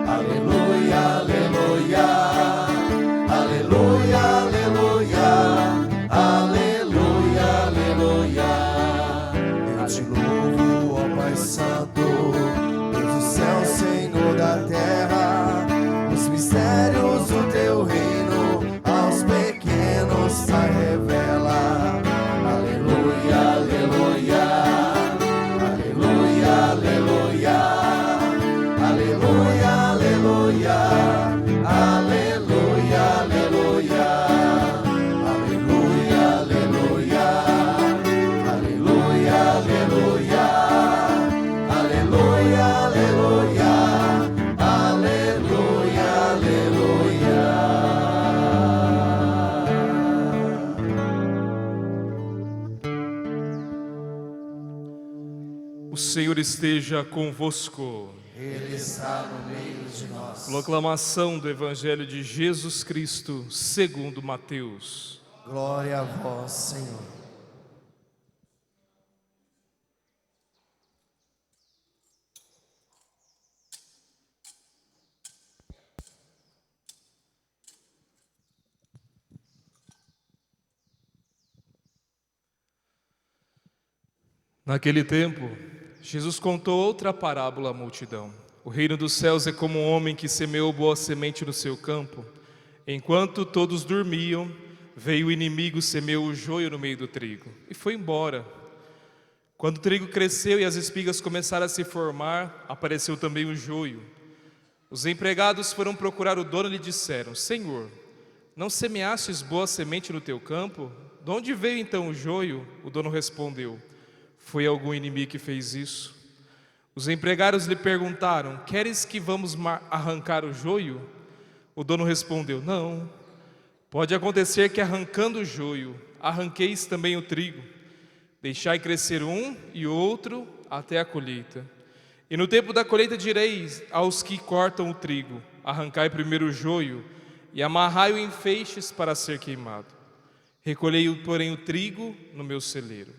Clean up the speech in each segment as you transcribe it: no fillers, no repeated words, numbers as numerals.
aleluia, aleluia, aleluia, aleluia, aleluia, aleluia. Eu te louvo, ó Pai Santo, Deus do céu, Senhor da terra, os mistérios do teu reino aos pequenos se revela. Aleluia, aleluia, aleluia, aleluia, aleluia, aleluia, aleluia, aleluia, aleluia, aleluia, aleluia, aleluia, aleluia, aleluia, aleluia, O Senhor esteja convosco. Ele está no meio de nós. Proclamação do Evangelho de Jesus Cristo, segundo Mateus. Glória a vós, Senhor. Naquele tempo, Jesus contou outra parábola à multidão. O reino dos céus é como um homem que semeou boa semente no seu campo. Enquanto todos dormiam, veio o inimigo, semeou o joio no meio do trigo e foi embora. Quando o trigo cresceu e as espigas começaram a se formar, apareceu também o joio. Os empregados foram procurar o dono e lhe disseram: Senhor, não semeastes boa semente no teu campo? De onde veio então o joio? O dono respondeu: Foi algum inimigo que fez isso. Os empregados lhe perguntaram: Queres que vamos arrancar o joio? O dono respondeu: Não. Pode acontecer que arrancando o joio, arranqueis também o trigo. Deixai crescer um e outro até a colheita. E no tempo da colheita direis aos que cortam o trigo: Arrancai primeiro o joio e amarrai-o em feixes para ser queimado. Recolhei, porém, o trigo no meu celeiro.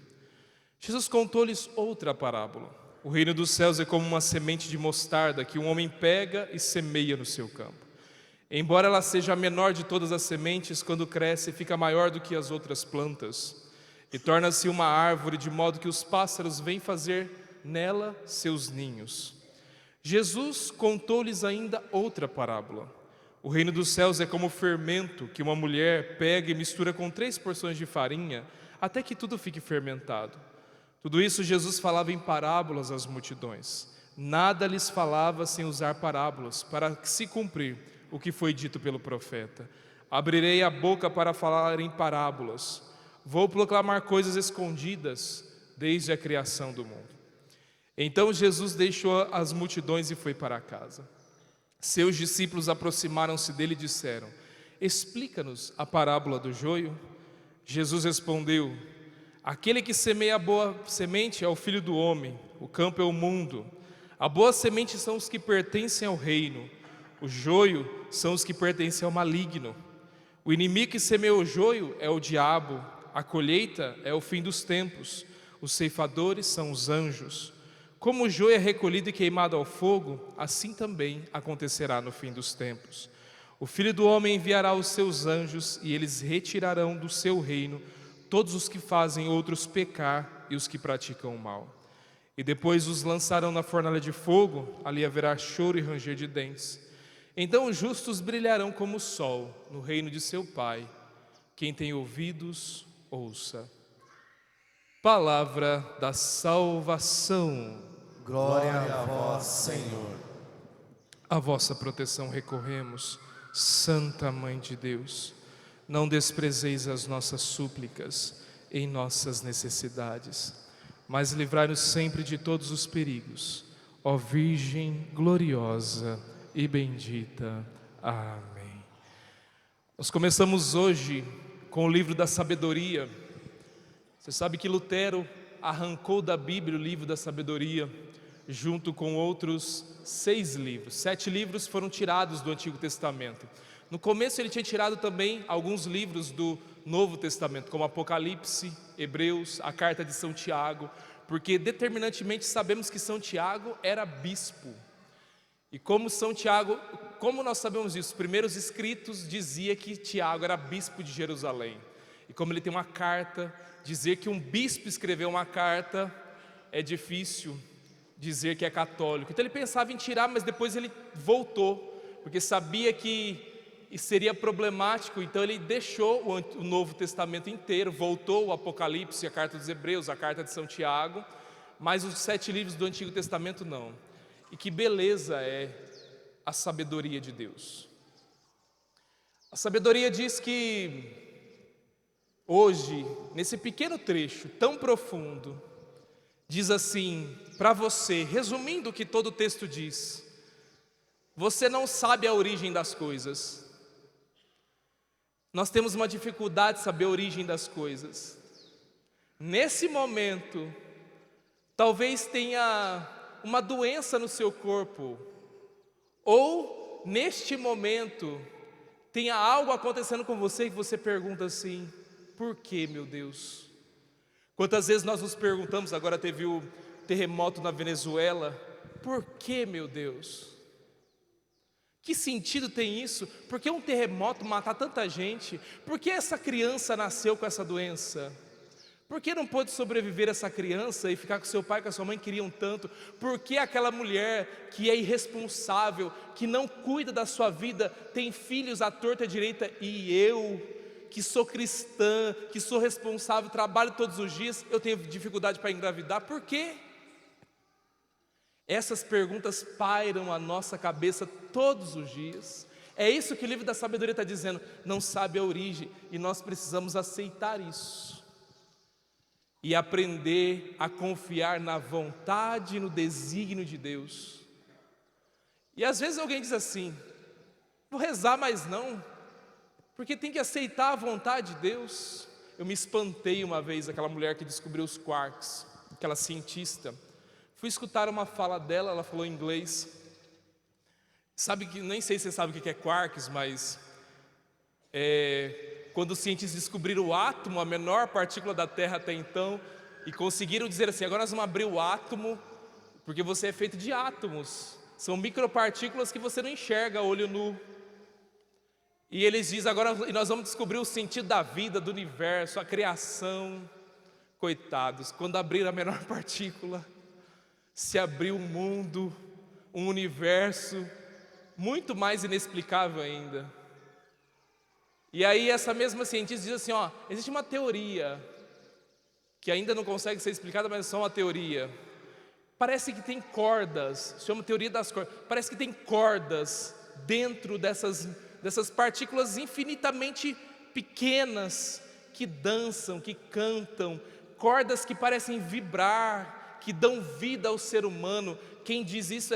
Jesus contou-lhes outra parábola. O reino dos céus é como uma semente de mostarda que um homem pega e semeia no seu campo. Embora ela seja a menor de todas as sementes, quando cresce, fica maior do que as outras plantas e torna-se uma árvore, de modo que os pássaros vêm fazer nela seus ninhos. Jesus contou-lhes ainda outra parábola. O reino dos céus é como fermento que uma mulher pega e mistura com 3 porções de farinha, até que tudo fique fermentado. Tudo isso Jesus falava em parábolas às multidões. Nada lhes falava sem usar parábolas, para se cumprir o que foi dito pelo profeta: Abrirei a boca para falar em parábolas. Vou proclamar coisas escondidas desde a criação do mundo. Então Jesus deixou as multidões e foi para casa. Seus discípulos aproximaram-se dele e disseram: Explica-nos a parábola do joio. Jesus respondeu: Aquele que semeia a boa semente é o Filho do Homem, o campo é o mundo. A boa semente são os que pertencem ao reino, o joio são os que pertencem ao maligno. O inimigo que semeou o joio é o diabo, a colheita é o fim dos tempos, os ceifadores são os anjos. Como o joio é recolhido e queimado ao fogo, assim também acontecerá no fim dos tempos. O Filho do Homem enviará os seus anjos e eles retirarão do seu reino todos os que fazem outros pecar e os que praticam o mal. E depois os lançarão na fornalha de fogo, ali haverá choro e ranger de dentes. Então os justos brilharão como o sol no reino de seu Pai. Quem tem ouvidos, ouça. Palavra da salvação. Glória a vós, Senhor. A vossa proteção recorremos, Santa Mãe de Deus. Não desprezeis as nossas súplicas em nossas necessidades, mas livrai-nos sempre de todos os perigos, ó Virgem gloriosa e bendita. Amém. Nós começamos hoje com o livro da sabedoria. Você sabe que Lutero arrancou da Bíblia o livro da sabedoria, junto com outros 6 livros. 7 livros foram tirados do Antigo Testamento. No começo ele tinha tirado também alguns livros do Novo Testamento, como Apocalipse, Hebreus, a carta de São Tiago, porque determinantemente sabemos que São Tiago era bispo. E como São Tiago, como nós sabemos isso? Os primeiros escritos dizia que Tiago era bispo de Jerusalém. E como ele tem uma carta, dizer que um bispo escreveu uma carta é difícil dizer que é católico. Então ele pensava em tirar, mas depois ele voltou, porque sabia que seria problemático. Então ele deixou o Novo Testamento inteiro, voltou o Apocalipse, a carta dos Hebreus, a carta de São Tiago, mas os 7 livros do Antigo Testamento não. E que beleza é a sabedoria de Deus. A sabedoria diz que hoje, nesse pequeno trecho tão profundo, diz assim para você, resumindo o que todo o texto diz: você não sabe a origem das coisas. Nós temos uma dificuldade de saber a origem das coisas. Nesse momento, talvez tenha uma doença no seu corpo, ou neste momento tenha algo acontecendo com você que você pergunta assim: por que, meu Deus? Quantas vezes nós nos perguntamos, agora teve o terremoto na Venezuela, por que, meu Deus? Que sentido tem isso? Por que um terremoto matar tanta gente? Por que essa criança nasceu com essa doença? Por que não pôde sobreviver essa criança e ficar com seu pai e com a sua mãe que queriam tanto? Por que aquela mulher que é irresponsável, que não cuida da sua vida, tem filhos à torta e à direita, e eu, que sou cristã, que sou responsável, trabalho todos os dias, eu tenho dificuldade para engravidar? Por quê? Essas perguntas pairam a nossa cabeça todos os dias. É isso que o livro da sabedoria está dizendo. Não sabe a origem, e nós precisamos aceitar isso e aprender a confiar na vontade e no desígnio de Deus. E às vezes alguém diz assim: vou rezar, mas não, porque tem que aceitar a vontade de Deus. Eu me espantei uma vez, aquela mulher que descobriu os quarks, aquela cientista. Fui escutar uma fala dela, ela falou em inglês. Sabe que, nem sei se você sabe o que é quarks, mas quando os cientistas descobriram o átomo, a menor partícula da Terra até então, e conseguiram dizer assim: agora nós vamos abrir o átomo, porque você é feito de átomos, são micropartículas que você não enxerga a olho nu. E eles dizem: agora nós vamos descobrir o sentido da vida, do universo, a criação. Coitados, quando abriram a menor partícula, se abriu um mundo, um universo muito mais inexplicável ainda. E aí essa mesma cientista diz assim: existe uma teoria que ainda não consegue ser explicada, mas é só uma teoria. Parece que tem cordas, se chama teoria das cordas. Parece que tem cordas dentro dessas partículas infinitamente pequenas que dançam, que cantam, cordas que parecem vibrar, que dão vida ao ser humano. Quem diz isso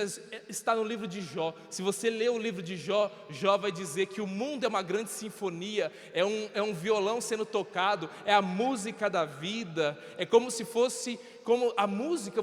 está no livro de Jó. Se você ler o livro de Jó, Jó vai dizer que o mundo é uma grande sinfonia, é um violão sendo tocado, é a música da vida, é como se fosse, como a música,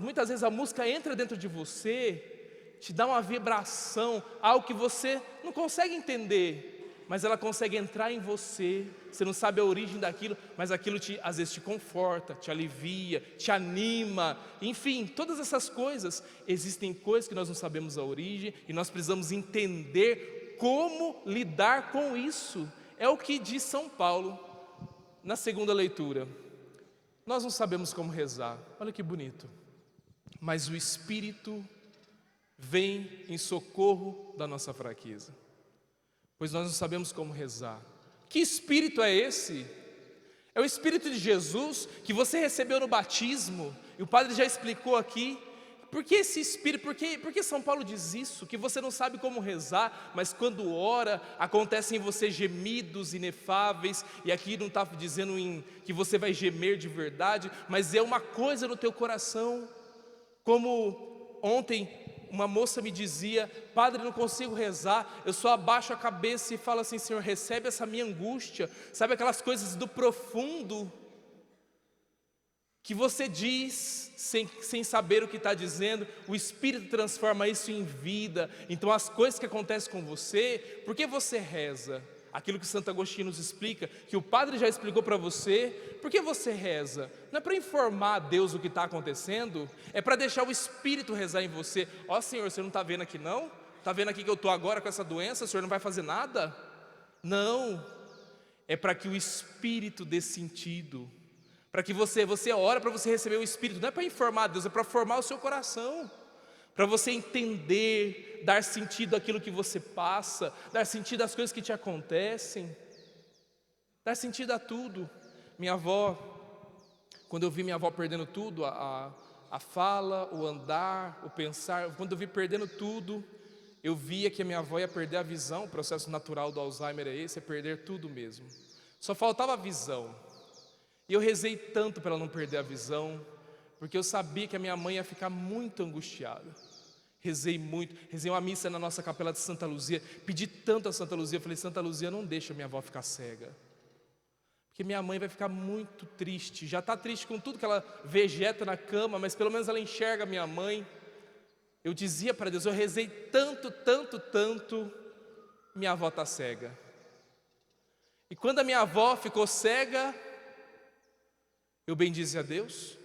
muitas vezes a música entra dentro de você, te dá uma vibração, algo que você não consegue entender, mas ela consegue entrar em você. Você não sabe a origem daquilo, mas aquilo às vezes te conforta, te alivia, te anima. Enfim, todas essas coisas. Existem coisas que nós não sabemos a origem, e nós precisamos entender como lidar com isso. É o que diz São Paulo na segunda leitura. Nós não sabemos como rezar, olha que bonito, mas o Espírito vem em socorro da nossa fraqueza, pois nós não sabemos como rezar. Que Espírito é esse? É o Espírito de Jesus que você recebeu no batismo, e o padre já explicou aqui. Por que esse Espírito? Por que São Paulo diz isso? Que você não sabe como rezar, mas quando ora, acontecem em você gemidos inefáveis. E aqui não está dizendo que você vai gemer de verdade, mas é uma coisa no teu coração. Como ontem uma moça me dizia: padre, não consigo rezar, eu só abaixo a cabeça e falo assim: Senhor, recebe essa minha angústia. Sabe aquelas coisas do profundo que você diz sem saber o que está dizendo? O Espírito transforma isso em vida. Então as coisas que acontecem com você, por que você reza? aquilo que Santo Agostinho nos explica, que o padre já explicou para você. Por que você reza? Não é para informar a Deus o que está acontecendo, é para deixar o Espírito rezar em você. Ó Senhor, você não está vendo aqui não? Está vendo aqui que eu estou agora com essa doença, o Senhor não vai fazer nada? Não, é para que o Espírito dê sentido, para que você ora para você receber o Espírito, não é para informar a Deus, é para formar o seu coração, para você entender, dar sentido àquilo que você passa, dar sentido às coisas que te acontecem, dar sentido a tudo. Minha avó, quando eu vi minha avó perdendo tudo, a fala, o andar, o pensar, quando eu vi perdendo tudo, eu via que a minha avó ia perder a visão. O processo natural do Alzheimer é esse, é perder tudo mesmo. Só faltava a visão. E eu rezei tanto para ela não perder a visão, porque eu sabia que a minha mãe ia ficar muito angustiada. Rezei muito, rezei uma missa na nossa capela de Santa Luzia, pedi tanto a Santa Luzia, falei, Santa Luzia, não deixa minha avó ficar cega, porque minha mãe vai ficar muito triste, já está triste com tudo que ela vegeta na cama, mas pelo menos ela enxerga a minha mãe. Eu dizia para Deus, eu rezei tanto, minha avó está cega. E quando a minha avó ficou cega, eu bendizi a Deus,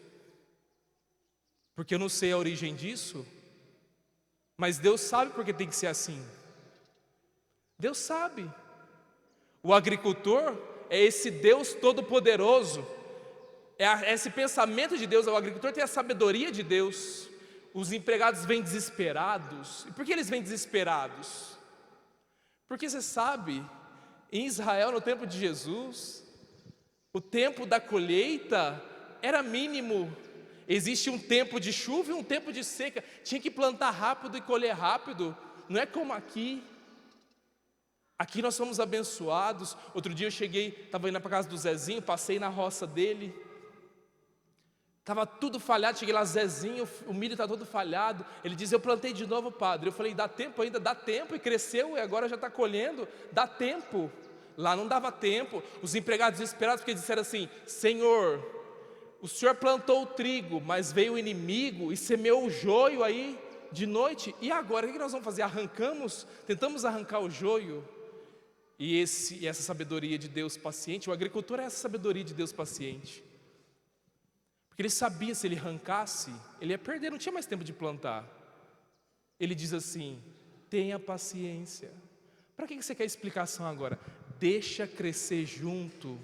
porque eu não sei a origem disso, mas Deus sabe porque tem que ser assim. Deus sabe. O agricultor é esse Deus todo-poderoso, é esse pensamento de Deus. O agricultor tem a sabedoria de Deus. Os empregados vêm desesperados. E por que eles vêm desesperados? Porque você sabe, em Israel, no tempo de Jesus, o tempo da colheita era mínimo. Existe um tempo de chuva e um tempo de seca. Tinha que plantar rápido e colher rápido. Não é como aqui. Aqui nós somos abençoados. Outro dia eu cheguei, estava indo para a casa do Zezinho, passei na roça dele. Estava tudo falhado, cheguei lá, Zezinho, o milho está todo falhado. Ele diz, eu plantei de novo, padre. Eu falei, dá tempo ainda? Dá tempo, e cresceu, e agora já está colhendo. Dá tempo. Lá não dava tempo. Os empregados desesperados, porque disseram assim, Senhor, o Senhor plantou o trigo, mas veio o inimigo e semeou o joio aí de noite. E agora, o que nós vamos fazer? Tentamos arrancar o joio. E essa sabedoria de Deus paciente, o agricultor é essa sabedoria de Deus paciente. Porque ele sabia, se ele arrancasse, ele ia perder, não tinha mais tempo de plantar. Ele diz assim, tenha paciência. Para que você quer explicação agora? Deixa crescer junto.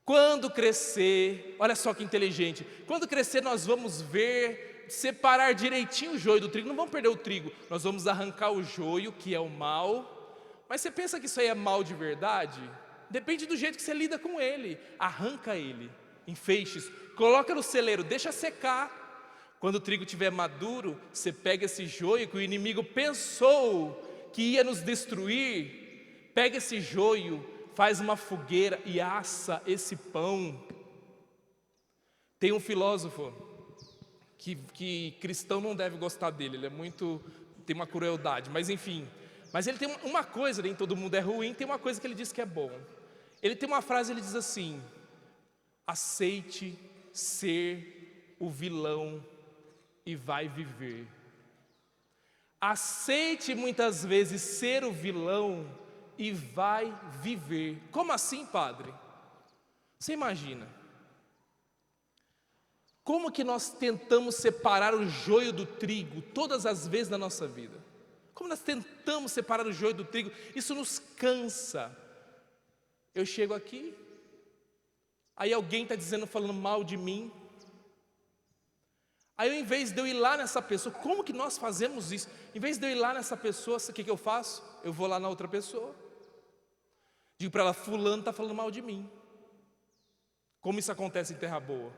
Quando crescer, olha só que inteligente, quando crescer nós vamos ver, separar direitinho o joio do trigo, não vamos perder o trigo, nós vamos arrancar o joio, que é o mal. Mas você pensa que isso aí é mal de verdade? Depende do jeito que você lida com ele. Arranca ele em feixes, coloca no celeiro, deixa secar. Quando o trigo estiver maduro, você pega esse joio que o inimigo pensou que ia nos destruir, pega esse joio, faz uma fogueira e assa esse pão. Tem um filósofo que cristão não deve gostar dele, ele tem uma crueldade, mas enfim. Mas ele tem uma coisa, nem todo mundo é ruim, tem uma coisa que ele diz que é bom. Ele tem uma frase, ele diz assim, aceite ser o vilão e vai viver. Aceite muitas vezes ser o vilão e vai viver. Como assim, padre? Você imagina? Como que nós tentamos separar o joio do trigo todas as vezes na nossa vida? Como nós tentamos separar o joio do trigo? Isso nos cansa. Eu chego aqui, aí alguém está falando mal de mim. Aí, ao invés de eu ir lá nessa pessoa, como que nós fazemos isso? Em vez de eu ir lá nessa pessoa, o que eu faço? Eu vou lá na outra pessoa. Digo para ela, fulano está falando mal de mim. Como isso acontece em Terra Boa?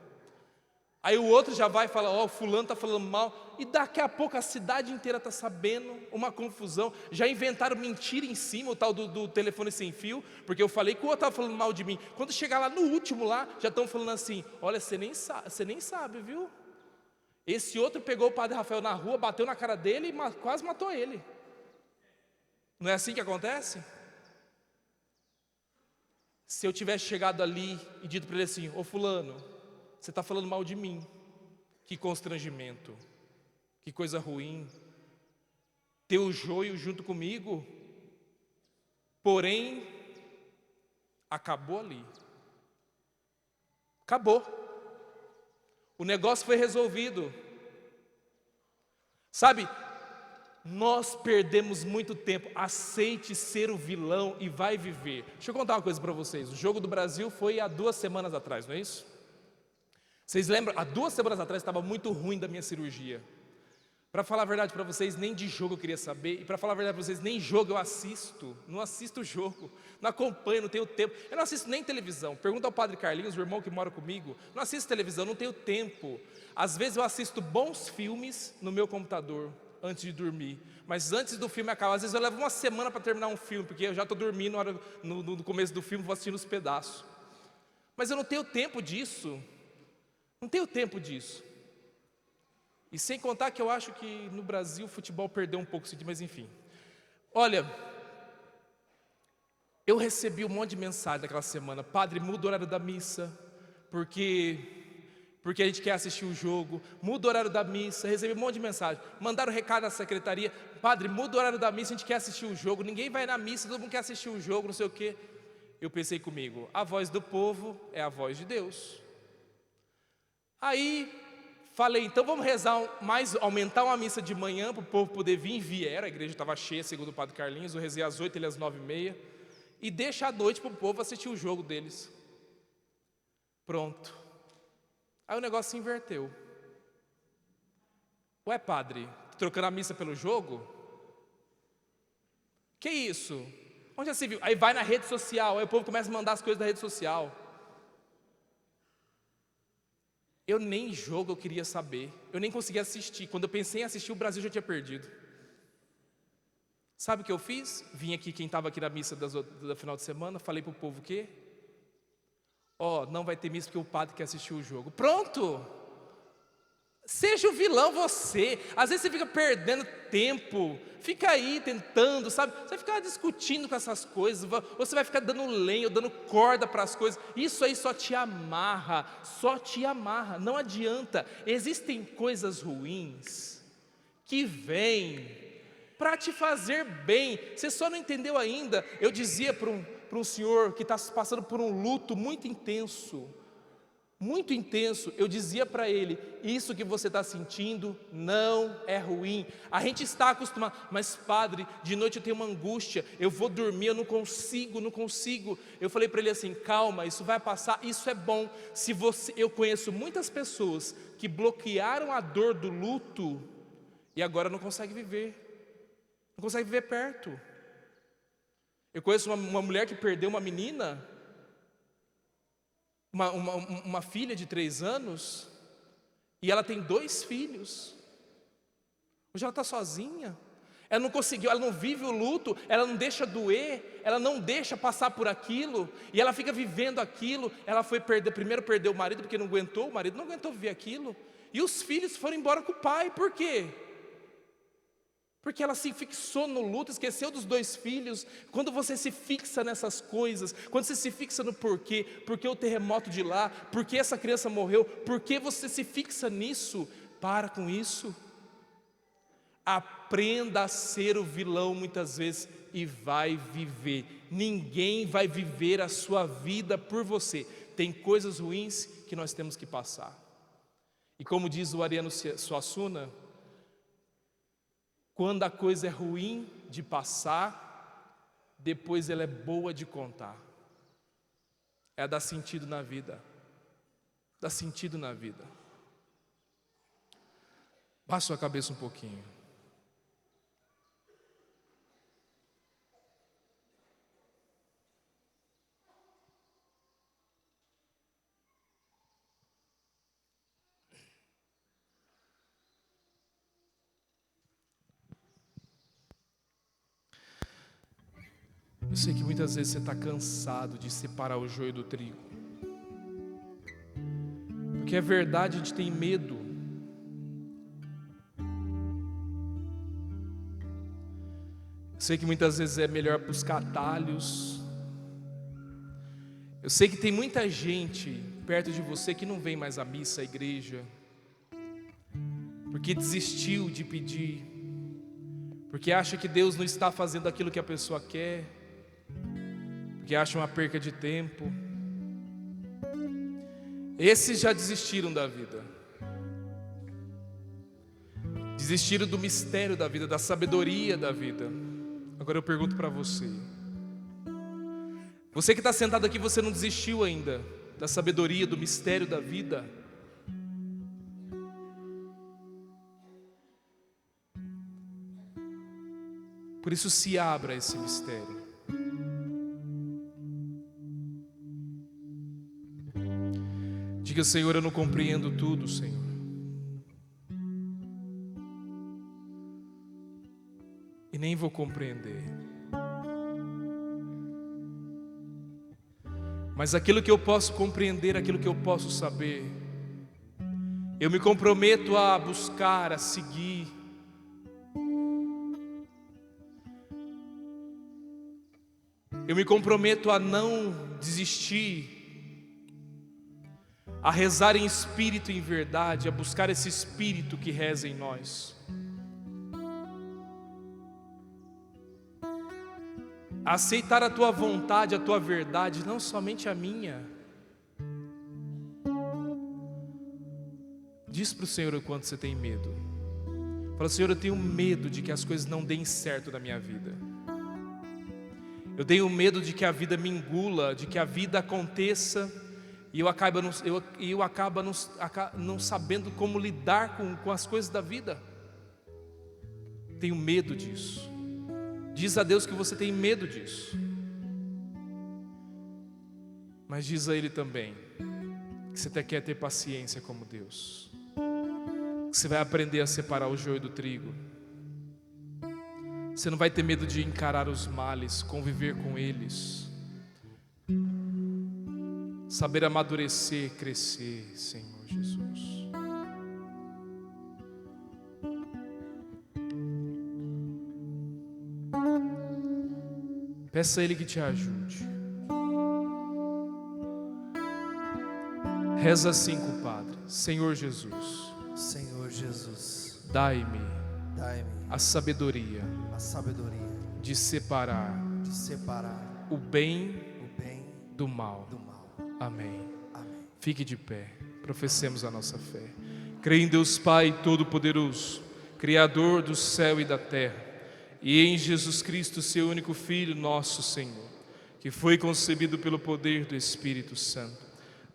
Aí o outro já vai e fala, ó, fulano está falando mal. E daqui a pouco a cidade inteira está sabendo, uma confusão. Já inventaram mentira em cima, o tal do telefone sem fio, porque eu falei que o outro estava falando mal de mim. Quando chegar lá no último lá, já estão falando assim, olha, você nem sabe, viu? Esse outro pegou o padre Rafael na rua, bateu na cara dele e quase matou ele. Não é assim que acontece? Se eu tivesse chegado ali e dito para ele assim, ô fulano, você está falando mal de mim, que constrangimento, que coisa ruim, ter o joio junto comigo, porém, Acabou ali. Acabou. O negócio foi resolvido. Sabe, nós perdemos muito tempo. Aceite ser o vilão e vai viver. Deixa eu contar uma coisa para vocês. O Jogo do Brasil foi há 2 semanas atrás, não é isso? Vocês lembram? Há 2 semanas atrás estava muito ruim da minha cirurgia. Para falar a verdade para vocês, nem de jogo eu queria saber. E para falar a verdade para vocês, nem jogo eu assisto. Não assisto jogo, não acompanho, não tenho tempo. Eu não assisto nem televisão. Pergunta ao Padre Carlinhos, o irmão que mora comigo. Não assisto televisão, não tenho tempo. Às vezes eu assisto bons filmes no meu computador antes de dormir. Mas antes do filme acabar, às vezes eu levo 1 semana para terminar um filme, porque eu já estou dormindo no começo do filme, vou assistindo os pedaços. Mas eu não tenho tempo disso. Não tenho tempo disso. E sem contar que eu acho que no Brasil o futebol perdeu um pouco, mas enfim. Olha, eu recebi um monte de mensagem naquela semana. Padre, muda o horário da missa, porque a gente quer assistir o jogo. Muda o horário da missa, recebi um monte de mensagem. Mandaram recado na secretaria. Padre, muda o horário da missa, a gente quer assistir o jogo. Ninguém vai na missa, todo mundo quer assistir o jogo, não sei o quê. Eu pensei comigo, a voz do povo é a voz de Deus. Aí falei, então vamos rezar aumentar uma missa de manhã para o povo poder vir. Vieram, a igreja estava cheia, segundo o Padre Carlinhos. Eu rezei às 8, ele às 9h30. E deixa à noite para o povo assistir o jogo deles. Pronto. Aí o negócio se inverteu. Ué, padre, trocando a missa pelo jogo? Que isso? Onde já se viu? Aí vai na rede social, aí o povo começa a mandar as coisas da rede social. Eu nem jogo eu queria saber, eu nem conseguia assistir. Quando eu pensei em assistir, o Brasil já tinha perdido. Sabe o que eu fiz? Vim aqui, quem estava aqui na missa da final de semana, falei para o povo o quê? Não vai ter missa porque o padre quer assistir o jogo. Pronto! Seja o vilão você. Às vezes você fica perdendo tempo, fica aí tentando, sabe? Você vai ficar discutindo com essas coisas, você vai ficar dando lenha, dando corda para as coisas. Isso aí só te amarra, não adianta. Existem coisas ruins que vêm para te fazer bem. Você só não entendeu ainda. Eu dizia para um senhor que está passando por um luto muito intenso, eu dizia para ele, isso que você está sentindo não é ruim, a gente está acostumado, mas padre, de noite eu tenho uma angústia, eu vou dormir, eu não consigo, eu falei para ele assim, calma, isso vai passar, isso é bom, eu conheço muitas pessoas que bloquearam a dor do luto, e agora não conseguem viver perto. Eu conheço uma mulher que perdeu uma menina, uma filha de 3 anos, e ela tem 2 filhos. Hoje ela está sozinha. Ela não conseguiu, ela não vive o luto, ela não deixa doer, ela não deixa passar por aquilo, e ela fica vivendo aquilo. Ela foi primeiro perdeu o marido porque o marido não aguentou viver aquilo, e os filhos foram embora com o pai. Por quê? Porque ela se fixou no luto, esqueceu dos 2 filhos. Quando você se fixa nessas coisas, quando você se fixa no porquê o terremoto de lá, porquê essa criança morreu, porquê você se fixa nisso, para com isso. Aprenda a ser o vilão muitas vezes e vai viver. Ninguém vai viver a sua vida por você. Tem coisas ruins que nós temos que passar. E como diz o Ariano Suassuna, quando a coisa é ruim de passar, depois ela é boa de contar. É dar sentido na vida. Dá sentido na vida. Baixa sua cabeça um pouquinho. Eu sei que muitas vezes você está cansado de separar o joio do trigo, porque é verdade, a gente tem medo. Eu sei que muitas vezes é melhor buscar atalhos. Eu sei que tem muita gente perto de você que não vem mais à missa, à igreja, porque desistiu de pedir, porque acha que Deus não está fazendo aquilo que a pessoa quer. porque acham uma perca de tempo. Esses já desistiram da vida, desistiram do mistério da vida, da sabedoria da vida. Agora eu pergunto para você que está sentado aqui, você não desistiu ainda da sabedoria, do mistério da vida? Por isso, se abra esse mistério. Diga: Senhor, eu não compreendo tudo, Senhor. E nem vou compreender. Mas aquilo que eu posso compreender, aquilo que eu posso saber, eu me comprometo a buscar, a seguir. Eu me comprometo a não desistir, a rezar em espírito e em verdade, a buscar esse espírito que reza em nós, a aceitar a tua vontade, a tua verdade, não somente a minha. Diz para o Senhor o quanto você tem medo. Fala: Senhor, eu tenho medo de que as coisas não deem certo na minha vida. Eu tenho medo de que a vida me engula, de que a vida aconteça e eu acabe não sabendo como lidar com as coisas da vida. Tenho medo disso. Diz a Deus que você tem medo disso. Mas diz a Ele também que você até quer ter paciência como Deus, que você vai aprender a separar o joio do trigo. Você não vai ter medo de encarar os males, conviver com eles, saber amadurecer, crescer, Senhor Jesus. Peça a Ele que te ajude. Reza assim com o Padre: Senhor Jesus, Senhor Jesus, dai-me dai-me a sabedoria a sabedoria de separar de separar o bem o bem do mal. do mal. Amém. Amém. Fique de pé, professemos a nossa fé. Creio em Deus Pai Todo-Poderoso, Criador do céu e da terra, e em Jesus Cristo, seu único Filho, nosso Senhor, que foi concebido pelo poder do Espírito Santo,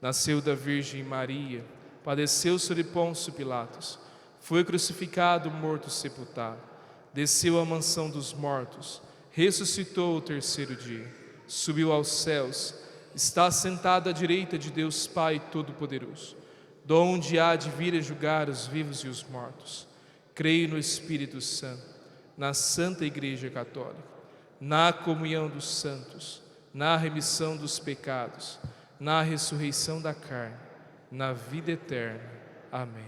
nasceu da Virgem Maria, padeceu sob Pôncio Pilatos, foi crucificado, morto, sepultado, desceu à mansão dos mortos, ressuscitou ao terceiro dia, subiu aos céus, está sentado à direita de Deus Pai Todo-Poderoso, donde há de vir a julgar os vivos e os mortos. Creio no Espírito Santo, na Santa Igreja Católica, na comunhão dos santos, na remissão dos pecados, na ressurreição da carne, na vida eterna. Amém.